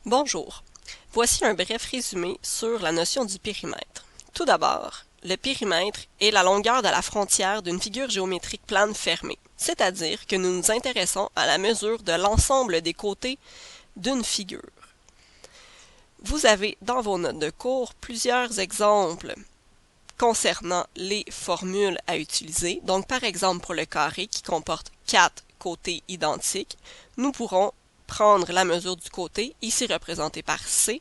Bonjour. Voici un bref résumé sur la notion du périmètre. Tout d'abord, le périmètre est la longueur de la frontière d'une figure géométrique plane fermée, c'est-à-dire que nous nous intéressons à la mesure de l'ensemble des côtés d'une figure. Vous avez dans vos notes de cours plusieurs exemples concernant les formules à utiliser. Donc, par exemple, pour le carré qui comporte 4 côtés identiques, nous pourrons prendre la mesure du côté, ici représentée par C,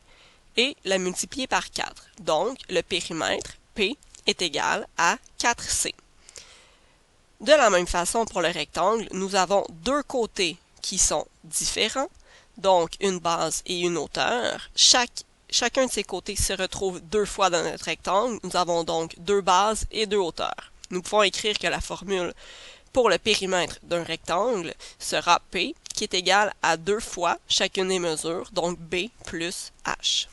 et la multiplier par 4. Donc, le périmètre P est égal à 4C. De la même façon, pour le rectangle, nous avons deux côtés qui sont différents, donc une base et une hauteur. Chacun de ces côtés se retrouve deux fois dans notre rectangle. Nous avons donc deux bases et deux hauteurs. Nous pouvons écrire que la formule pour le périmètre d'un rectangle sera P, qui est égal à 2 fois chacune des mesures, donc B plus H.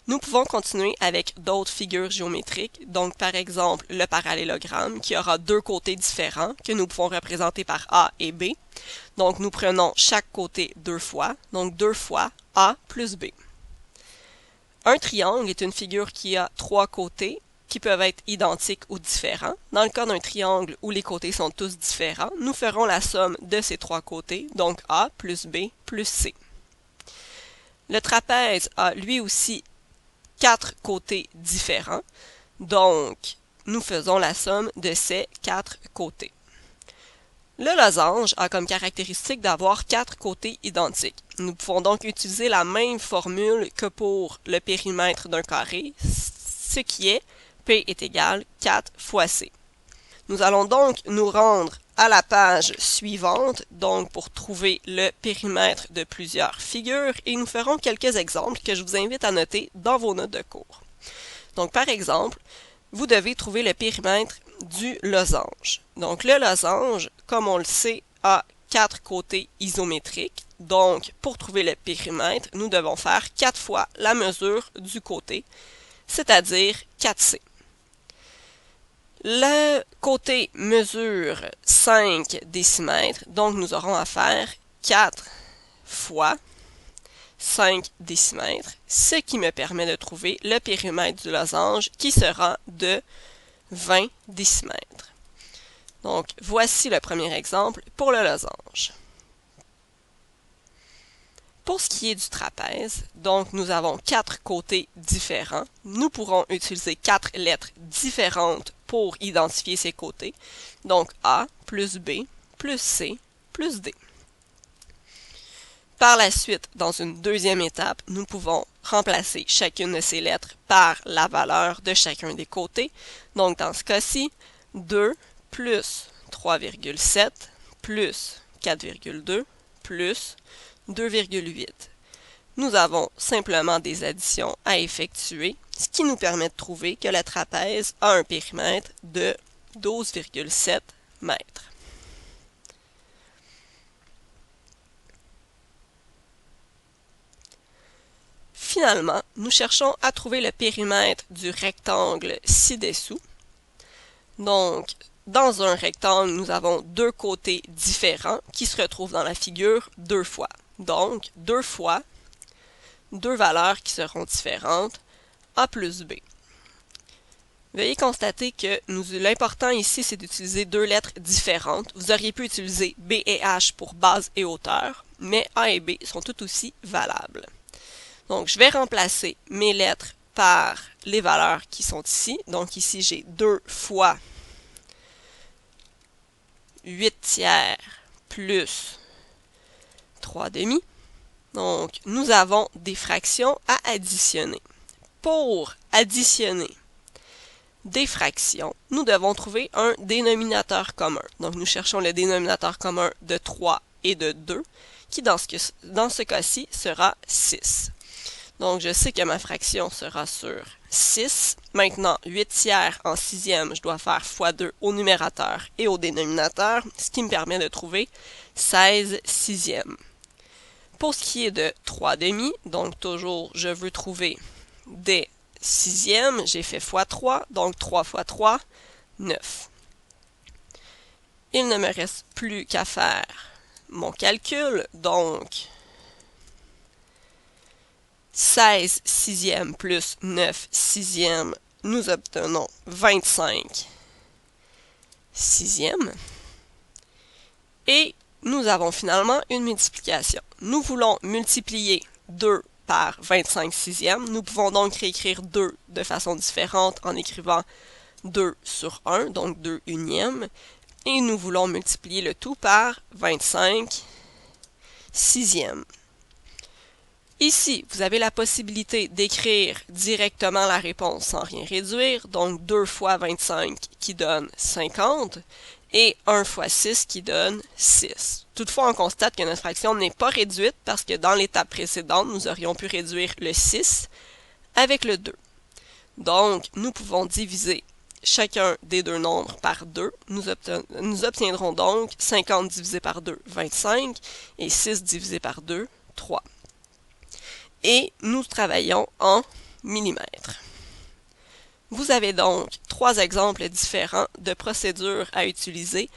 Nous pouvons continuer avec d'autres figures géométriques, donc par exemple le parallélogramme qui aura deux côtés différents que nous pouvons représenter par A et B. Donc nous prenons chaque côté deux fois, donc 2 fois A plus B. Un triangle est une figure qui a trois côtés qui peuvent être identiques ou différents. Dans le cas d'un triangle où les côtés sont tous différents, nous ferons la somme de ces trois côtés, donc A plus B plus C. Le trapèze a lui aussi quatre côtés différents, donc nous faisons la somme de ces quatre côtés. Le losange a comme caractéristique d'avoir quatre côtés identiques. Nous pouvons donc utiliser la même formule que pour le périmètre d'un carré, ce qui est P est égal 4 fois C. Nous allons donc nous rendre à la page suivante, donc pour trouver le périmètre de plusieurs figures, et nous ferons quelques exemples que je vous invite à noter dans vos notes de cours. Donc par exemple, vous devez trouver le périmètre du losange. Donc le losange, comme on le sait, a quatre côtés isométriques. Donc pour trouver le périmètre, nous devons faire 4 fois la mesure du côté, c'est-à-dire 4C. Le côté mesure 5 décimètres, donc nous aurons à faire 4 fois 5 décimètres, ce qui me permet de trouver le périmètre du losange qui sera de 20 décimètres. Donc voici le premier exemple pour le losange. Pour ce qui est du trapèze, donc nous avons 4 côtés différents. Nous pourrons utiliser 4 lettres différentes pour identifier ces côtés. Donc A plus B plus C plus D. Par la suite, dans une deuxième étape, nous pouvons remplacer chacune de ces lettres par la valeur de chacun des côtés. Donc dans ce cas-ci, 2 plus 3,7 plus 4,2 plus 2,8. Nous avons simplement des additions à effectuer, ce qui nous permet de trouver que le trapèze a un périmètre de 12,7 mètres. Finalement, nous cherchons à trouver le périmètre du rectangle ci-dessous. Donc, dans un rectangle, nous avons deux côtés différents qui se retrouvent dans la figure deux fois. Donc, 2 fois, deux valeurs qui seront différentes, A plus B. Veuillez constater que l'important ici, c'est d'utiliser deux lettres différentes. Vous auriez pu utiliser B et H pour base et hauteur, mais A et B sont tout aussi valables. Donc, je vais remplacer mes lettres par les valeurs qui sont ici. Donc, ici, j'ai 2 fois 8 tiers plus 3 demi. Donc, nous avons des fractions à additionner. Pour additionner des fractions, nous devons trouver un dénominateur commun. Donc, nous cherchons le dénominateur commun de 3 et de 2, qui dans ce cas-ci sera 6. Donc, je sais que ma fraction sera sur 6. Maintenant, 8 tiers en sixième, je dois faire fois 2 au numérateur et au dénominateur, ce qui me permet de trouver 16 sixièmes. Pour ce qui est de 3 demi, donc toujours, je veux trouver des sixièmes. J'ai fait fois 3, donc 3 fois 3, 9. Il ne me reste plus qu'à faire mon calcul, donc 16 sixièmes plus 9 sixièmes, nous obtenons 25 sixièmes. Et nous avons finalement une multiplication. Nous voulons multiplier 2 par 25 sixièmes. Nous pouvons donc réécrire 2 de façon différente en écrivant 2 sur 1, donc 2 unièmes. Et nous voulons multiplier le tout par 25 sixièmes. Ici, vous avez la possibilité d'écrire directement la réponse sans rien réduire, donc 2 fois 25 qui donne 50 et 1 fois 6 qui donne 6. Toutefois, on constate que notre fraction n'est pas réduite parce que dans l'étape précédente, nous aurions pu réduire le 6 avec le 2. Donc, nous pouvons diviser chacun des deux nombres par 2. Nous obtiendrons donc 50 divisé par 2, 25, et 6 divisé par 2, 3. Et nous travaillons en millimètres. Vous avez donc 3 exemples différents de procédures à utiliser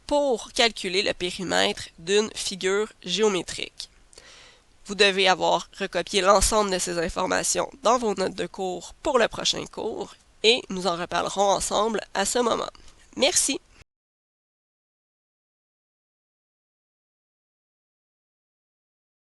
pour calculer le périmètre d'une figure géométrique. Vous devez avoir recopié l'ensemble de ces informations dans vos notes de cours pour le prochain cours et nous en reparlerons ensemble à ce moment. Merci!